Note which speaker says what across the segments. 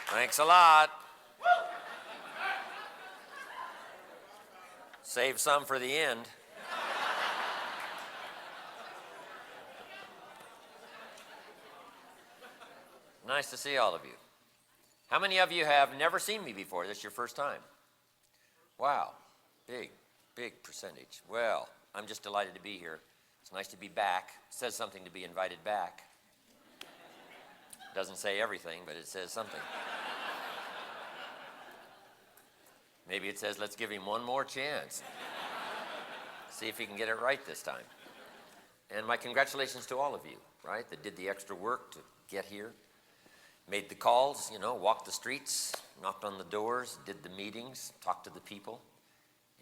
Speaker 1: Thanks a lot. Save some for the end. Nice to see all of you. How many of you have never seen me before? This is your first time? Wow, big percentage. Well, I'm just delighted to be here. It's nice to be back. It says something to be invited back. Doesn't say everything, but it says something. Maybe it says, let's give him one more chance. See if he can get it right this time. And my congratulations to all of you, right, that did the extra work to get here. Made the calls, walked the streets, knocked on the doors, did the meetings, talked to the people,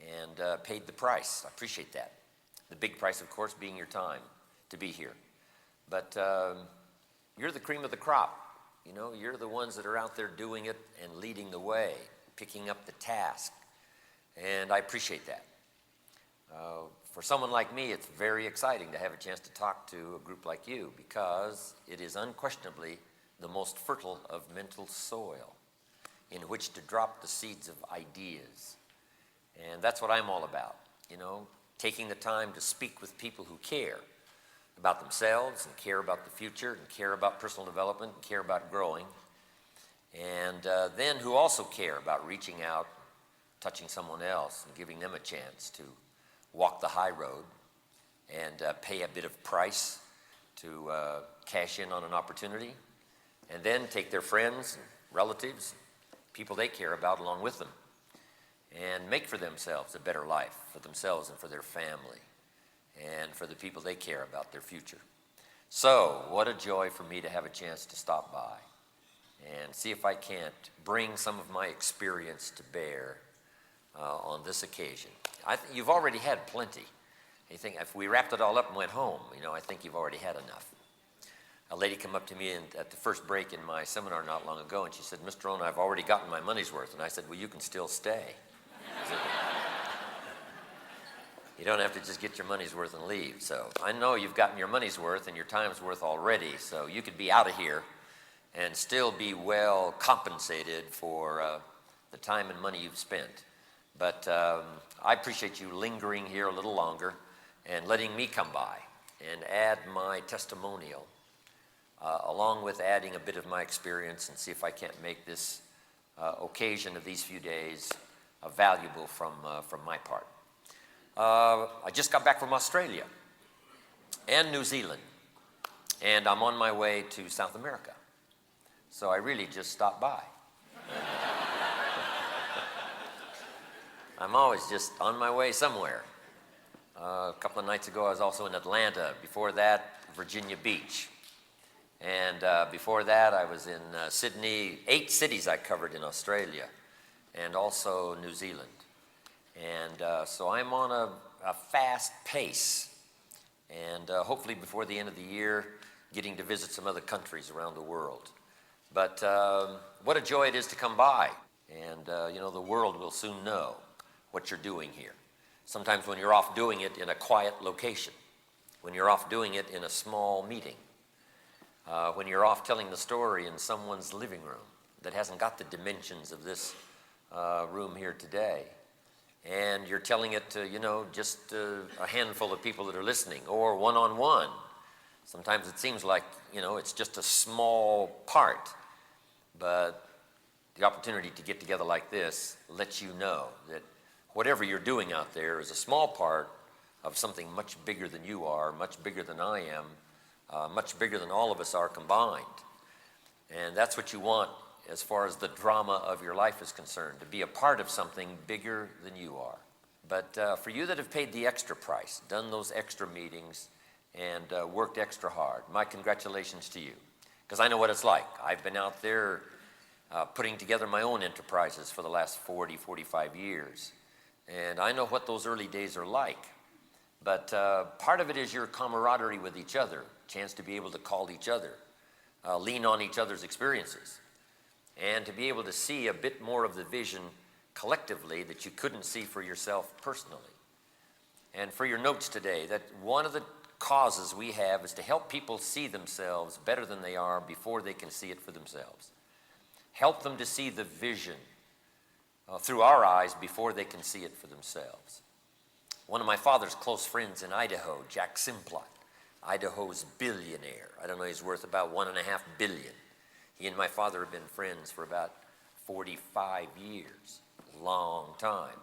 Speaker 1: and paid the price. I appreciate that. The big price, of course, being your time to be here. But you're the cream of the crop. You're the ones that are out there doing it and leading the way, picking up the task. And I appreciate that. For someone like me, it's very exciting to have a chance to talk to a group like you because it is unquestionably the most fertile of mental soil in which to drop the seeds of ideas. And that's what I'm all about, taking the time to speak with people who care about themselves and care about the future and care about personal development and care about growing, and then who also care about reaching out, touching someone else and giving them a chance to walk the high road and pay a bit of price to cash in on an opportunity, and then take their friends and relatives, people they care about along with them, and make for themselves a better life for themselves and for their family and for the people they care about, their future. So, what a joy for me to have a chance to stop by and see if I can't bring some of my experience to bear on this occasion. You've already had plenty. You think if we wrapped it all up and went home, I think you've already had enough. A lady came up to me at the first break in my seminar not long ago, and she said, Mr. Rohn, I've already gotten my money's worth. And I said, well, you can still stay. You don't have to just get your money's worth and leave. So I know you've gotten your money's worth and your time's worth already, so you could be out of here and still be well compensated for the time and money you've spent. But I appreciate you lingering here a little longer and letting me come by and add my testimonial along with adding a bit of my experience and see if I can't make this occasion of these few days valuable from my part. I just got back from Australia and New Zealand, and I'm on my way to South America. So I really just stopped by. I'm always just on my way somewhere. A couple of nights ago, I was also in Atlanta. Before that, Virginia Beach. And before that, I was in Sydney. 8 cities I covered in Australia and also New Zealand. And so I'm on a fast pace. And hopefully before the end of the year, getting to visit some other countries around the world. But what a joy it is to come by. And, the world will soon know what you're doing here. Sometimes when you're off doing it in a quiet location, when you're off doing it in a small meeting, when you're off telling the story in someone's living room that hasn't got the dimensions of this room here today, and you're telling it to, just a handful of people that are listening, or one-on-one. Sometimes it seems like, it's just a small part, but the opportunity to get together like this lets you know that whatever you're doing out there is a small part of something much bigger than you are, much bigger than I am, much bigger than all of us are combined. And that's what you want as far as the drama of your life is concerned, to be a part of something bigger than you are. But for you that have paid the extra price, done those extra meetings, and worked extra hard, my congratulations to you. Because I know what it's like. I've been out there putting together my own enterprises for the last 40, 45 years. And I know what those early days are like. But part of it is your camaraderie with each other, chance to be able to call each other, lean on each other's experiences, and to be able to see a bit more of the vision collectively that you couldn't see for yourself personally. And for your notes today, that one of the causes we have is to help people see themselves better than they are before they can see it for themselves. help them to see the vision through our eyes before they can see it for themselves. One of my father's close friends in Idaho, Jack Simplot, Idaho's billionaire. I don't know, he's worth about $1.5 billion. He and my father have been friends for about 45 years, a long time.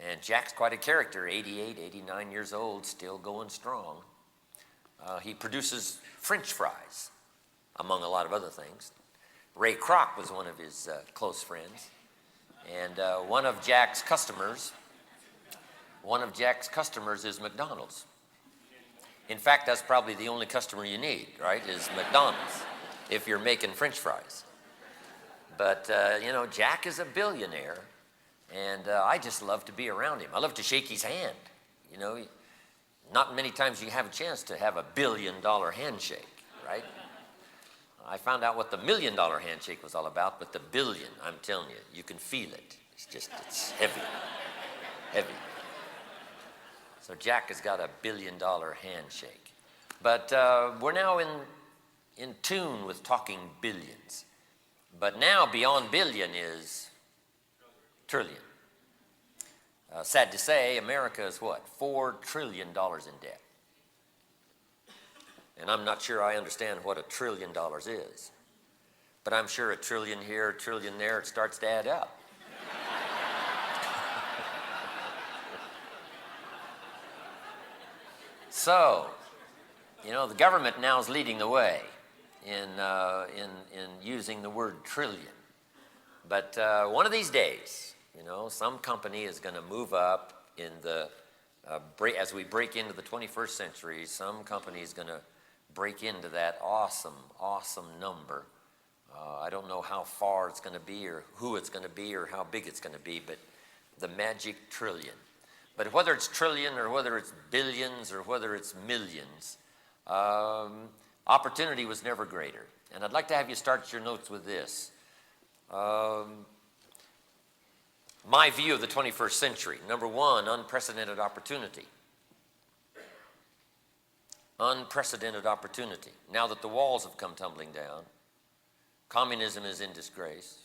Speaker 1: And Jack's quite a character, 88, 89 years old, still going strong. He produces French fries, among a lot of other things. Ray Kroc was one of his close friends. And one of Jack's customers is McDonald's. In fact, that's probably the only customer you need, right, is McDonald's, if you're making French fries. But, you know, Jack is a billionaire, and I just love to be around him. I love to shake his hand. You know, not many times you have a chance to have $1 billion handshake, right? I found out what the $1 million handshake was all about, but the billion, I'm telling you, you can feel it. It's heavy, heavy. So Jack has got $1 billion handshake. But we're now in tune with talking billions. But now beyond billion is trillion. Sad to say, America is what? $4 trillion in debt. And I'm not sure I understand what $1 trillion is. But I'm sure $1 trillion here, $1 trillion there, it starts to add up. So, you know, the government now is leading the way in using the word trillion. But one of these days, you know, some company is going to move up in the, as we break into the 21st century, some company is going to break into that awesome, awesome number. I don't know how far it's going to be or who it's going to be or how big it's going to be, but the magic trillion. But whether it's trillion or whether it's billions or whether it's millions, opportunity was never greater. And I'd like to have you start your notes with this. My view of the 21st century. Number one, unprecedented opportunity. Unprecedented opportunity. Now that the walls have come tumbling down, communism is in disgrace.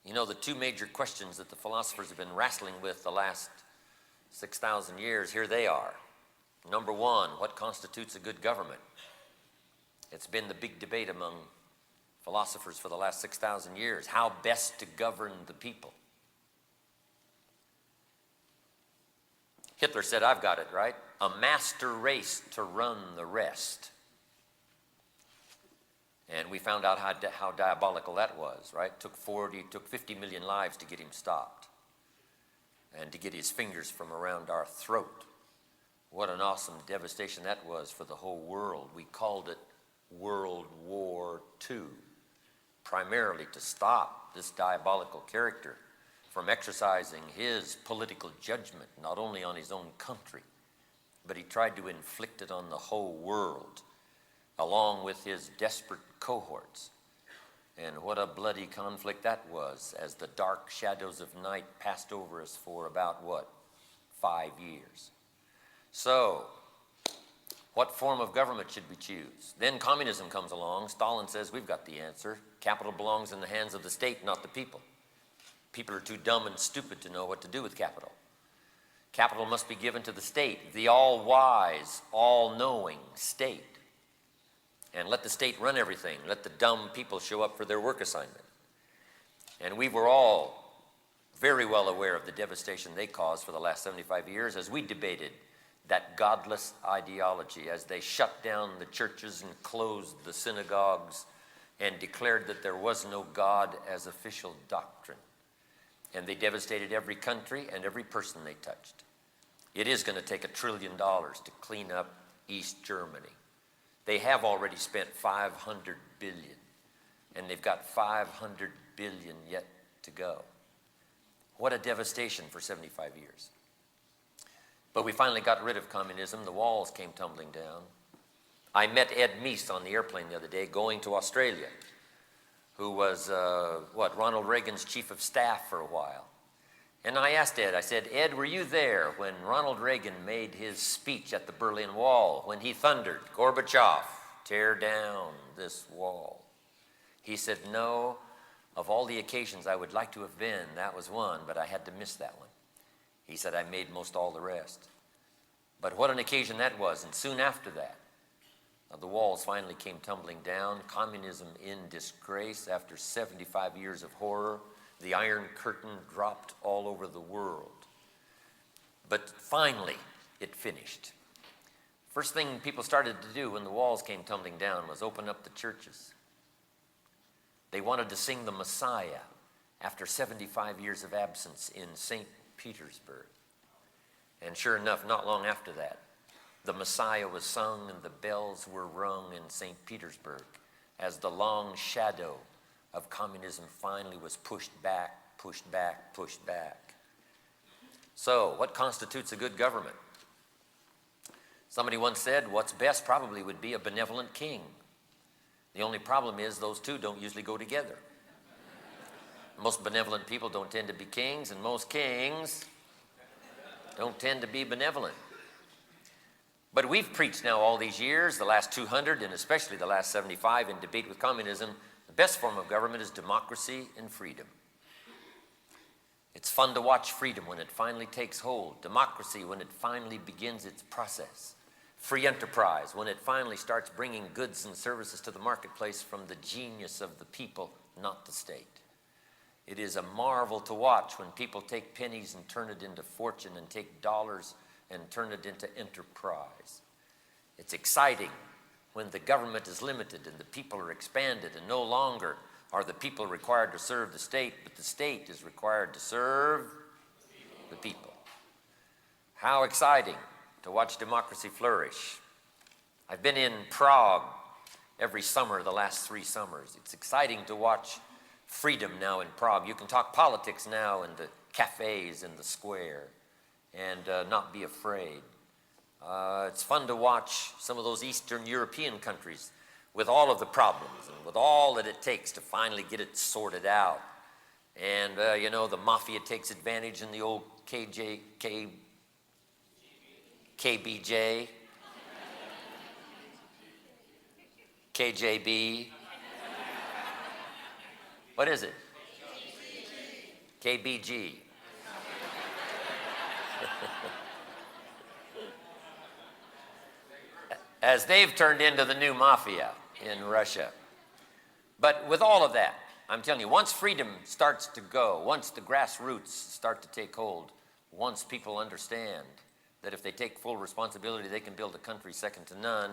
Speaker 1: You know, the two major questions that the philosophers have been wrestling with the last 6,000 years, here they are. Number one, what constitutes a good government? It's been the big debate among philosophers for the last 6,000 years. How best to govern the people? Hitler said, I've got it, right? A master race to run the rest. And we found out how diabolical that was, right? Took 50 million lives to get him stopped and to get his fingers from around our throat. What an awesome devastation that was for the whole world. We called it World War II, primarily to stop this diabolical character from exercising his political judgment, not only on his own country, but he tried to inflict it on the whole world, along with his desperate cohorts. And what a bloody conflict that was, as the dark shadows of night passed over us for about, 5 years. So, what form of government should we choose? Then communism comes along. Stalin says, we've got the answer. Capital belongs in the hands of the state, not the people. People are too dumb and stupid to know what to do with capital. Capital must be given to the state, the all-wise, all-knowing state. And let the state run everything. Let the dumb people show up for their work assignment. And we were all very well aware of the devastation they caused for the last 75 years as we debated that godless ideology, as they shut down the churches and closed the synagogues and declared that there was no God as official doctrine. And they devastated every country and every person they touched. It is going to take $1 trillion to clean up East Germany. They have already spent $500 billion, and they've got $500 billion yet to go. What a devastation for 75 years. But we finally got rid of communism. The walls came tumbling down. I met Ed Meese on the airplane the other day going to Australia, who was, Ronald Reagan's chief of staff for a while. And I asked Ed, I said, Ed, were you there when Ronald Reagan made his speech at the Berlin Wall, when he thundered, Gorbachev, tear down this wall? He said, no, of all the occasions I would like to have been, that was one, but I had to miss that one. He said, I made most all the rest. But what an occasion that was, and soon after that, the walls finally came tumbling down, communism in disgrace after 75 years of horror. The Iron Curtain dropped all over the world. But finally, it finished. First thing people started to do when the walls came tumbling down was open up the churches. They wanted to sing the Messiah after 75 years of absence in St. Petersburg. And sure enough, not long after that, the Messiah was sung and the bells were rung in St. Petersburg as the long shadow of communism finally was pushed back, pushed back, pushed back. So, what constitutes a good government? Somebody once said, what's best probably would be a benevolent king. The only problem is those two don't usually go together. Most benevolent people don't tend to be kings, and most kings don't tend to be benevolent. But we've preached now all these years, the last 200 and especially the last 75 in debate with communism, the best form of government is democracy and freedom. It's fun to watch freedom when it finally takes hold, democracy when it finally begins its process, free enterprise when it finally starts bringing goods and services to the marketplace from the genius of the people, not the state. It is a marvel to watch when people take pennies and turn it into fortune and take dollars and turn it into enterprise. It's exciting when the government is limited and the people are expanded and no longer are the people required to serve the state, but the state is required to serve the people. How exciting to watch democracy flourish. I've been in Prague every summer, the last 3 summers. It's exciting to watch freedom now in Prague. You can talk politics now in the cafes in the square and not be afraid. It's fun to watch some of those Eastern European countries with all of the problems and with all that it takes to finally get it sorted out. And, you know, the mafia takes advantage in the old KBJ, KJB. What is it? KBG. As they've turned into the new mafia in Russia. But with all of that, I'm telling you, once freedom starts to go, once the grassroots start to take hold, once people understand that if they take full responsibility, they can build a country second to none,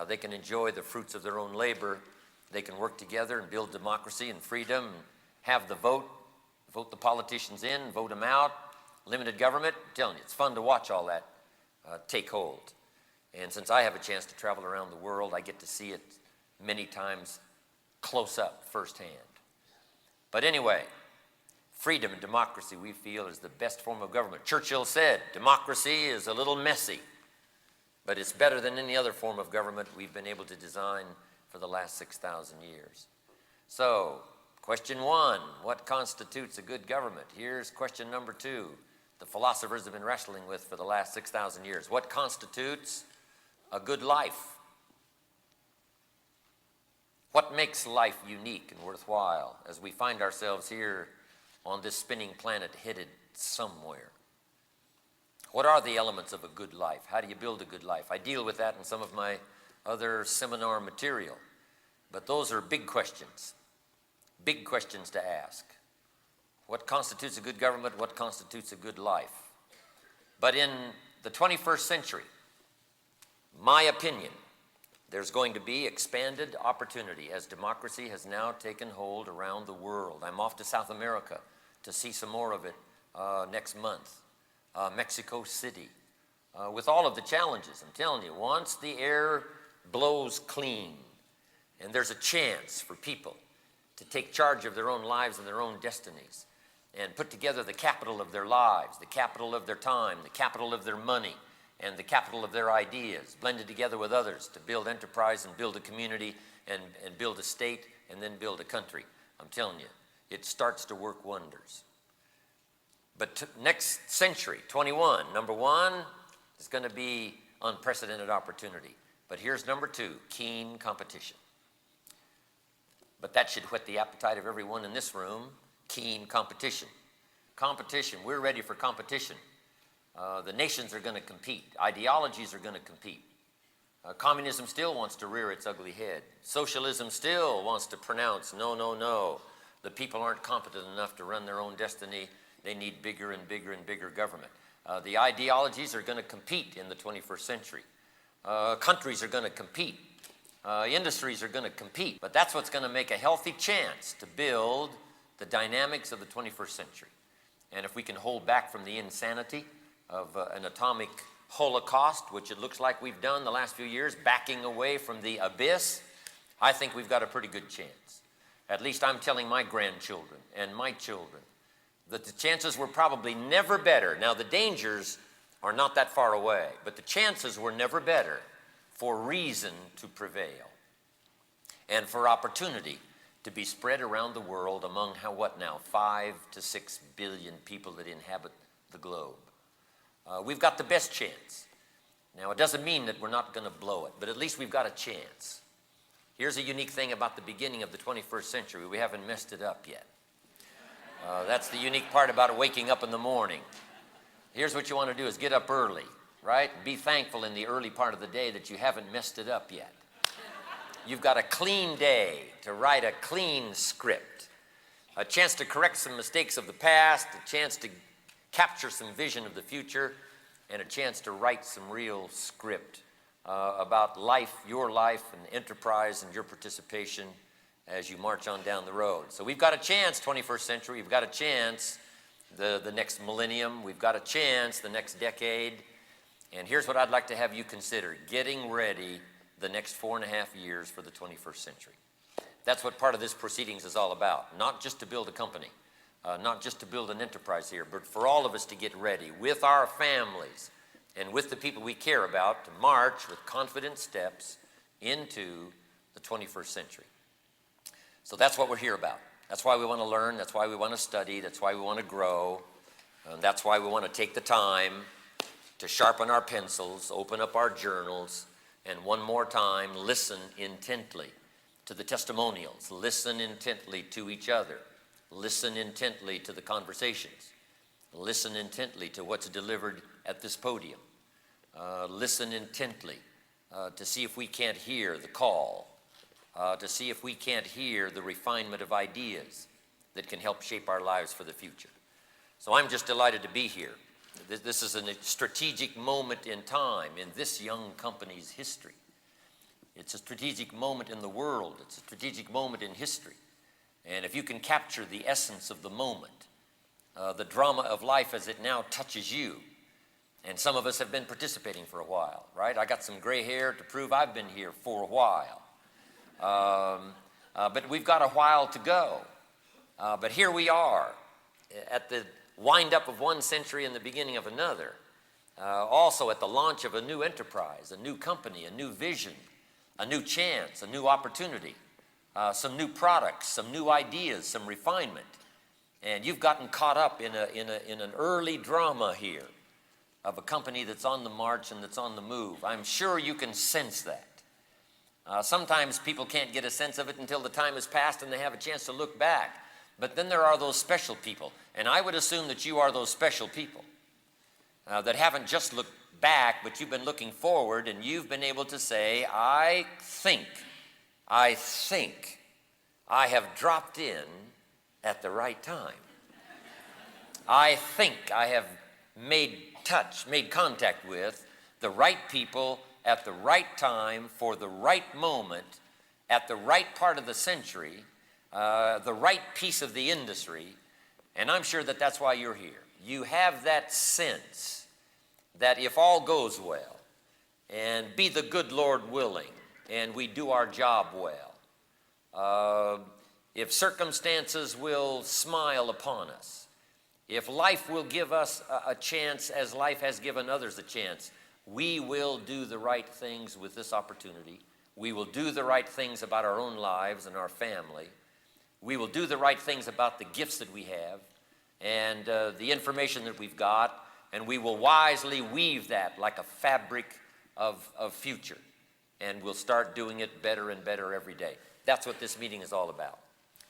Speaker 1: they can enjoy the fruits of their own labor, they can work together and build democracy and freedom, and have the vote the politicians in, vote them out, limited government. I'm telling you, it's fun to watch all that take hold. And since I have a chance to travel around the world, I get to see it many times close up, firsthand. But anyway, freedom and democracy, we feel, is the best form of government. Churchill said, democracy is a little messy, but it's better than any other form of government we've been able to design for the last 6,000 years. So, question 1, what constitutes a good government? Here's question number 2, the philosophers have been wrestling with for the last 6,000 years. What constitutes a good life? What makes life unique and worthwhile as we find ourselves here on this spinning planet headed somewhere? What are the elements of a good life? How do you build a good life? I deal with that in some of my other seminar material. But those are big questions to ask. What constitutes a good government? What constitutes a good life? But in the 21st century, my opinion, there's going to be expanded opportunity as democracy has now taken hold around the world. I'm off to South America to see some more of it next month. Mexico City, with all of the challenges. I'm telling you, once the air blows clean and there's a chance for people to take charge of their own lives and their own destinies and put together the capital of their lives, the capital of their time, the capital of their money, and the capital of their ideas, blended together with others to build enterprise and build a community and build a state and then build a country. I'm telling you, it starts to work wonders. But next century, 21, number 1 is going to be unprecedented opportunity. But here's number 2, keen competition. But that should whet the appetite of everyone in this room. Keen competition. Competition, we're ready for competition. The nations are going to compete. Ideologies are going to compete. Communism still wants to rear its ugly head. Socialism still wants to pronounce, no, no, no. The people aren't competent enough to run their own destiny. They need bigger and bigger and bigger government. The ideologies are going to compete in the 21st century. Countries are going to compete. Industries are going to compete. But that's what's going to make a healthy chance to build the dynamics of the 21st century. And if we can hold back from the insanity of an atomic holocaust, which it looks like we've done the last few years, backing away from the abyss, I think we've got a pretty good chance. At least I'm telling my grandchildren and my children that the chances were probably never better. Now, the dangers are not that far away, but the chances were never better for reason to prevail and for opportunity to be spread around the world among, 5 to 6 billion people that inhabit the globe. We've got the best chance. Now, it doesn't mean that we're not going to blow it, but at least we've got a chance. Here's a unique thing about the beginning of the 21st century. We haven't messed it up yet. That's the unique part about waking up in the morning. Here's what you want to do is get up early, right? Be thankful in the early part of the day that you haven't messed it up yet. You've got a clean day to write a clean script, a chance to correct some mistakes of the past, a chance to capture some vision of the future, and a chance to write some real script about life, your life, and enterprise, and your participation as you march on down the road. So we've got a chance, 21st century. We've got a chance the next millennium. We've got a chance the next decade. And here's what I'd like to have you consider: getting ready the next 4.5 years for the 21st century. That's what part of this proceedings is all about. Not just to build a company, not just to build an enterprise here, but for all of us to get ready with our families and with the people we care about to march with confident steps into the 21st century. So that's what we're here about. That's why we want to learn. That's why we want to study. That's why we want to grow. That's why we want to take the time to sharpen our pencils, open up our journals, and one more time, listen intently to the testimonials. Listen intently to each other. Listen intently to the conversations. Listen intently to what's delivered at this podium. Listen intently to see if we can't hear the call, to see if we can't hear the refinement of ideas that can help shape our lives for the future. So I'm just delighted to be here. This is a strategic moment in time in this young company's history. It's a strategic moment in the world. It's a strategic moment in history. And if you can capture the essence of the moment, the drama of life as it now touches you, and some of us have been participating for a while, right? I got some gray hair to prove I've been here for a while. But we've got a while to go. But here we are at the wind-up of one century and the beginning of another. Also at the launch of a new enterprise, a new company, a new vision, a new chance, a new opportunity, some new products, some new ideas, some refinement. And you've gotten caught up in an early drama here of a company that's on the march and that's on the move. I'm sure you can sense that. Sometimes people can't get a sense of it until the time has passed and they have a chance to look back. But then there are those special people, and I would assume that you are those special people that haven't just looked back, but you've been looking forward, and you've been able to say, I think I have dropped in at the right time. I think I have made contact with the right people at the right time for the right moment at the right part of the century, the right piece of the industry, and I'm sure that that's why you're here. You have that sense that if all goes well, and be the good Lord willing, and we do our job well, if circumstances will smile upon us, if life will give us a chance as life has given others a chance, we will do the right things with this opportunity. We will do the right things about our own lives and our family. We will do the right things about the gifts that we have and the information that we've got, and we will wisely weave that like a fabric of future, and we'll start doing it better and better every day. That's what this meeting is all about.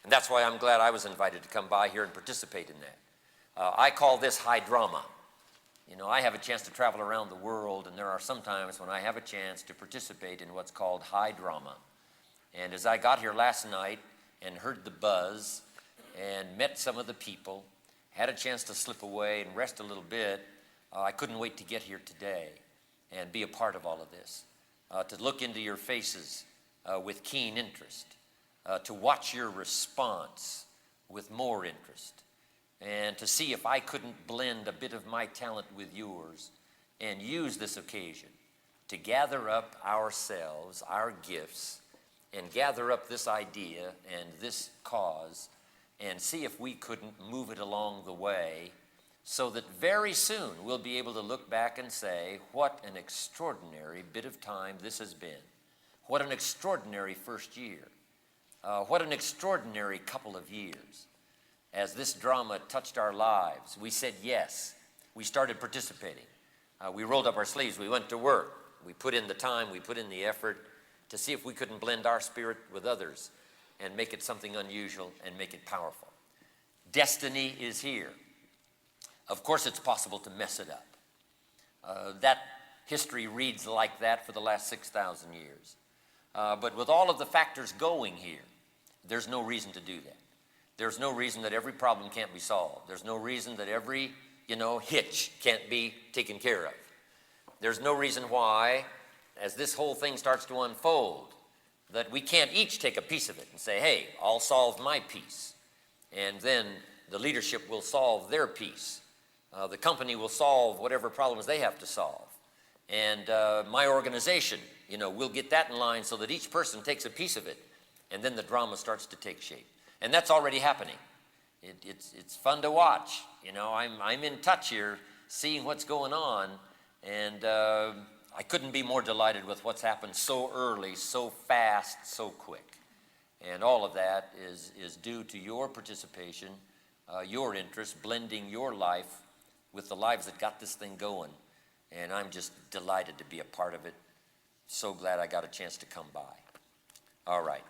Speaker 1: And that's why I'm glad I was invited to come by here and participate in that. I call this high drama. You know, I have a chance to travel around the world, and there are some times when I have a chance to participate in what's called high drama. And as I got here last night and heard the buzz and met some of the people, had a chance to slip away and rest a little bit, I couldn't wait to get here today and be a part of all of this, to look into your faces with keen interest, to watch your response with more interest, and to see if I couldn't blend a bit of my talent with yours and use this occasion to gather up ourselves, our gifts, and gather up this idea and this cause and see if we couldn't move it along the way so that very soon we'll be able to look back and say, what an extraordinary bit of time this has been. What an extraordinary first year. What an extraordinary couple of years. As this drama touched our lives, we said yes. We started participating. We rolled up our sleeves. We went to work. We put in the time. We put in the effort to see if we couldn't blend our spirit with others and make it something unusual and make it powerful. Destiny is here. Of course, it's possible to mess it up. That history reads like that for the last 6,000 years. But with all of the factors going here, there's no reason to do that. There's no reason that every problem can't be solved. There's no reason that every, hitch can't be taken care of. There's no reason why, as this whole thing starts to unfold, that we can't each take a piece of it and say, hey, I'll solve my piece. And then the leadership will solve their piece. The company will solve whatever problems they have to solve. And my organization, we'll get that in line so that each person takes a piece of it. And then the drama starts to take shape. And that's already happening. It's fun to watch. I'm in touch here, seeing what's going on. And I couldn't be more delighted with what's happened so early, so fast, so quick. And all of that is due to your participation, your interest, blending your life with the lives that got this thing going. And I'm just delighted to be a part of it. So glad I got a chance to come by. All right.